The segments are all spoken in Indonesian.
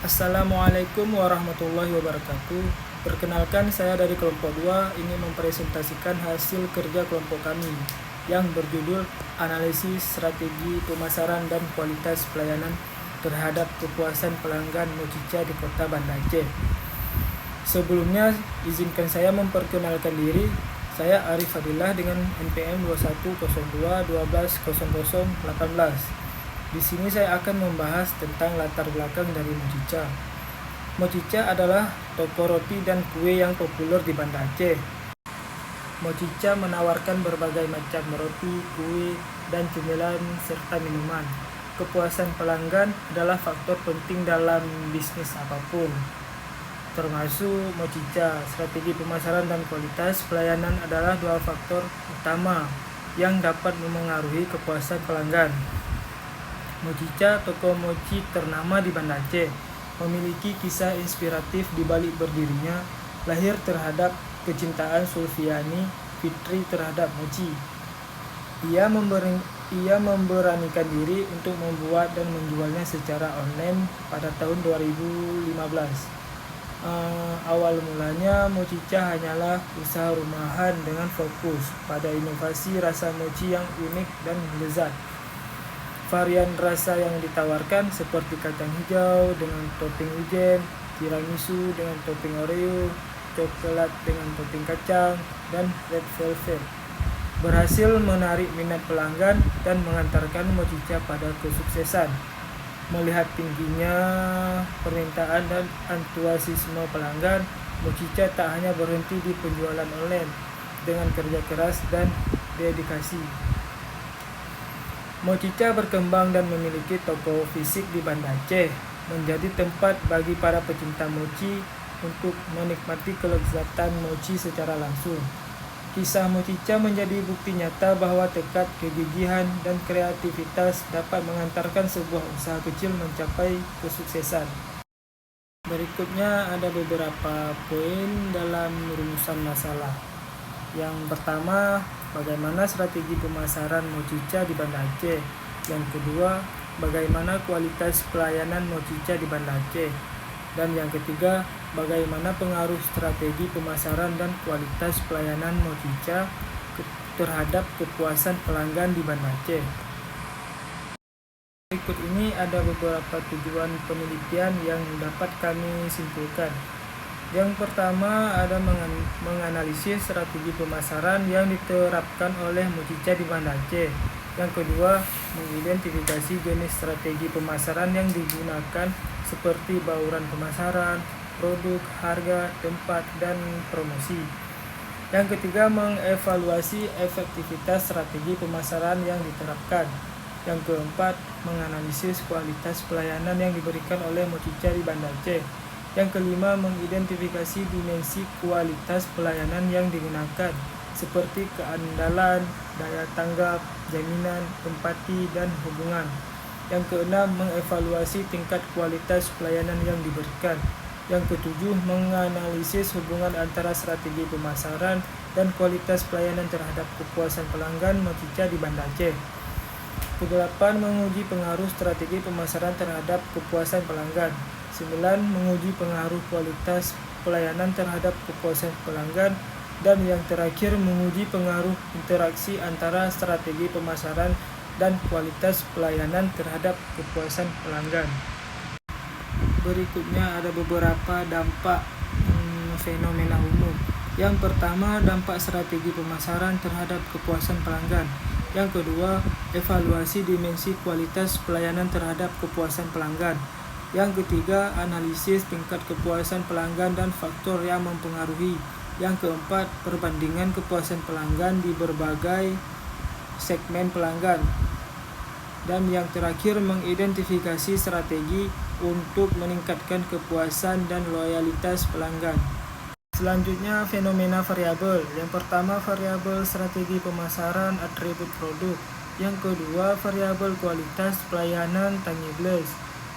Assalamualaikum warahmatullahi wabarakatuh. Perkenalkan, saya dari kelompok 2 ingin mempresentasikan hasil kerja kelompok kami yang berjudul Analisis Strategi Pemasaran dan Kualitas Pelayanan terhadap Kepuasan Pelanggan Mocica di Kota Banda Aceh. Sebelumnya, izinkan saya memperkenalkan diri. Saya Arif Fadilah dengan NPM 2102120018. Di sini saya akan membahas tentang latar belakang dari Mocica. Mocica adalah toko roti dan kue yang populer di Banda Aceh. Mocica menawarkan berbagai macam roti, kue, dan cemilan serta minuman. Kepuasan pelanggan adalah faktor penting dalam bisnis apapun, termasuk Mocica. Strategi pemasaran dan kualitas pelayanan adalah dua faktor utama yang dapat memengaruhi kepuasan pelanggan. Mocica, toko mochi ternama di Banda Aceh, memiliki kisah inspiratif di balik berdirinya. Lahir terhadap kecintaan Sulfiani Fitri terhadap mochi, ia memberanikan diri untuk membuat dan menjualnya secara online pada tahun 2015. Awal mulanya Mocica hanyalah usaha rumahan dengan fokus pada inovasi rasa mochi yang unik dan lezat. Varian rasa yang ditawarkan seperti kacang hijau dengan topping wijen, tiramisu dengan topping Oreo, coklat dengan topping kacang, dan red velvet berhasil menarik minat pelanggan dan mengantarkan Mocica pada kesuksesan. Melihat tingginya permintaan dan antusiasme pelanggan, Mocica tak hanya berhenti di penjualan online. Dengan kerja keras dan dedikasi, Mocica berkembang dan memiliki toko fisik di Banda Aceh, menjadi tempat bagi para pecinta mochi untuk menikmati kelezatan mochi secara langsung. Kisah Mocica menjadi bukti nyata bahwa tekad, kegigihan, dan kreativitas dapat mengantarkan sebuah usaha kecil mencapai kesuksesan. Berikutnya ada beberapa poin dalam rumusan masalah. Yang pertama, bagaimana strategi pemasaran Mocica di Banda Aceh. Yang kedua, bagaimana kualitas pelayanan Mocica di Banda Aceh. Dan yang ketiga, bagaimana pengaruh strategi pemasaran dan kualitas pelayanan Mocica terhadap kepuasan pelanggan di Banda Aceh. Berikut ini ada beberapa tujuan penelitian yang dapat kami simpulkan. Yang pertama ada menganalisis strategi pemasaran yang diterapkan oleh Mocica di Banda Aceh. Yang kedua, mengidentifikasi jenis strategi pemasaran yang digunakan seperti bauran pemasaran, produk, harga, tempat, dan promosi. Yang ketiga, mengevaluasi efektivitas strategi pemasaran yang diterapkan. Yang keempat, menganalisis kualitas pelayanan yang diberikan oleh Mocica di Banda Aceh. Yang kelima, mengidentifikasi dimensi kualitas pelayanan yang digunakan, seperti keandalan, daya tanggap, jaminan, empati, dan hubungan. Yang keenam, mengevaluasi tingkat kualitas pelayanan yang diberikan. Yang ketujuh, menganalisis hubungan antara strategi pemasaran dan kualitas pelayanan terhadap kepuasan pelanggan Mocica di Banda Aceh. Kedelapan, menguji pengaruh strategi pemasaran terhadap kepuasan pelanggan. 9. Menguji pengaruh kualitas pelayanan terhadap kepuasan pelanggan. Dan yang terakhir, menguji pengaruh interaksi antara strategi pemasaran dan kualitas pelayanan terhadap kepuasan pelanggan. Berikutnya ada beberapa dampak fenomena umum. Yang pertama, dampak strategi pemasaran terhadap kepuasan pelanggan. Yang kedua, evaluasi dimensi kualitas pelayanan terhadap kepuasan pelanggan. Yang ketiga, analisis tingkat kepuasan pelanggan dan faktor yang mempengaruhi. Yang keempat, perbandingan kepuasan pelanggan di berbagai segmen pelanggan. Dan yang terakhir, mengidentifikasi strategi untuk meningkatkan kepuasan dan loyalitas pelanggan. Selanjutnya, fenomena variabel. Yang pertama, variabel strategi pemasaran atribut produk. Yang kedua, variabel kualitas pelayanan tangibles.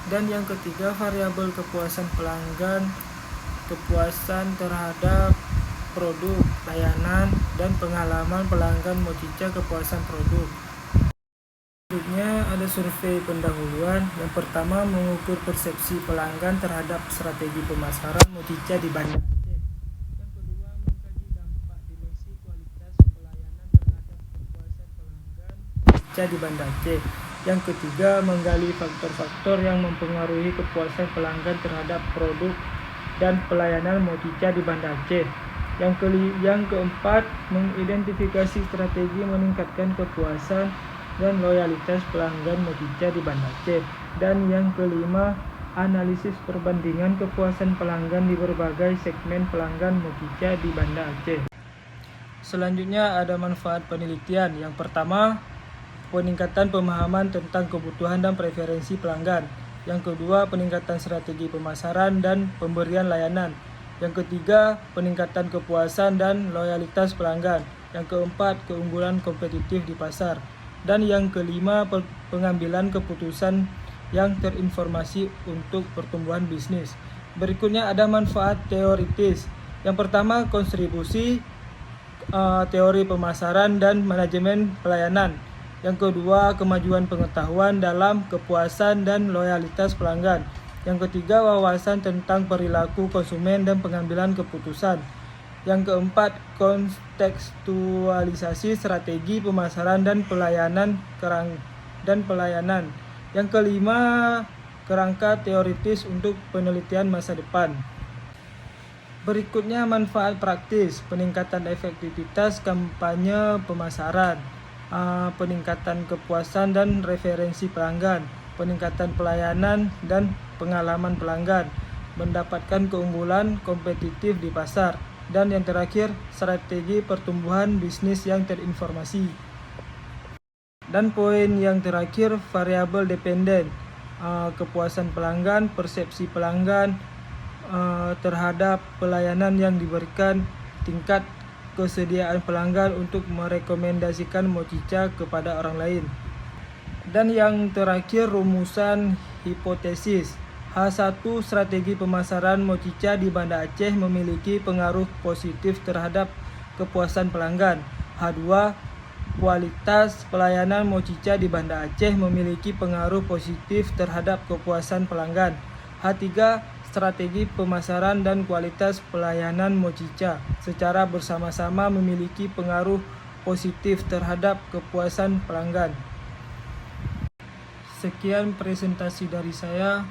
Dan yang ketiga, variabel kepuasan pelanggan, kepuasan terhadap produk, layanan, dan pengalaman pelanggan Mocica kepuasan produk. Berikutnya ada ada survei pendahuluan. Yang pertama, mengukur persepsi pelanggan terhadap strategi pemasaran Mochicha di Banda Aceh. Yang kedua, mengkaji dampak dimensi kualitas pelayanan terhadap kepuasan pelanggan Mochicha di Banda Aceh. Yang ketiga, menggali faktor-faktor yang mempengaruhi kepuasan pelanggan terhadap produk dan pelayanan Mochicha di Banda Aceh. Yang keempat, mengidentifikasi strategi meningkatkan kepuasan dan loyalitas pelanggan Mochicha di Banda Aceh. Dan yang kelima, analisis perbandingan kepuasan pelanggan di berbagai segmen pelanggan Mochicha di Banda Aceh. Selanjutnya ada manfaat penelitian. Yang pertama, peningkatan pemahaman tentang kebutuhan dan preferensi pelanggan. Yang kedua, peningkatan strategi pemasaran dan pemberian layanan. Yang ketiga, peningkatan kepuasan dan loyalitas pelanggan. Yang keempat, keunggulan kompetitif di pasar. Dan yang kelima, pengambilan keputusan yang terinformasi untuk pertumbuhan bisnis. Berikutnya ada manfaat teoritis. Yang pertama, kontribusi teori pemasaran dan manajemen pelayanan. Yang kedua, kemajuan pengetahuan dalam kepuasan dan loyalitas pelanggan. Yang ketiga, wawasan tentang perilaku konsumen dan pengambilan keputusan. Yang keempat, kontekstualisasi strategi pemasaran dan pelayanan. Yang kelima, kerangka teoritis untuk penelitian masa depan. Berikutnya manfaat praktis, peningkatan efektivitas kampanye pemasaran, peningkatan kepuasan dan referensi pelanggan, peningkatan pelayanan dan pengalaman pelanggan, mendapatkan keunggulan kompetitif di pasar, dan yang terakhir, strategi pertumbuhan bisnis yang terinformasi. Dan poin yang terakhir, variabel dependen, kepuasan pelanggan, persepsi pelanggan terhadap pelayanan yang diberikan, tingkat kesediaan pelanggan untuk merekomendasikan Mochicha kepada orang lain. Dan yang terakhir, rumusan hipotesis. H1, strategi pemasaran Mochicha di Banda Aceh memiliki pengaruh positif terhadap kepuasan pelanggan. H2, kualitas pelayanan Mochicha di Banda Aceh memiliki pengaruh positif terhadap kepuasan pelanggan. H3, strategi pemasaran dan kualitas pelayanan Mochicha secara bersama-sama memiliki pengaruh positif terhadap kepuasan pelanggan. Sekian presentasi dari saya.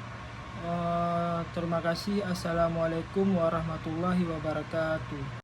Terima kasih. Assalamualaikum warahmatullahi wabarakatuh.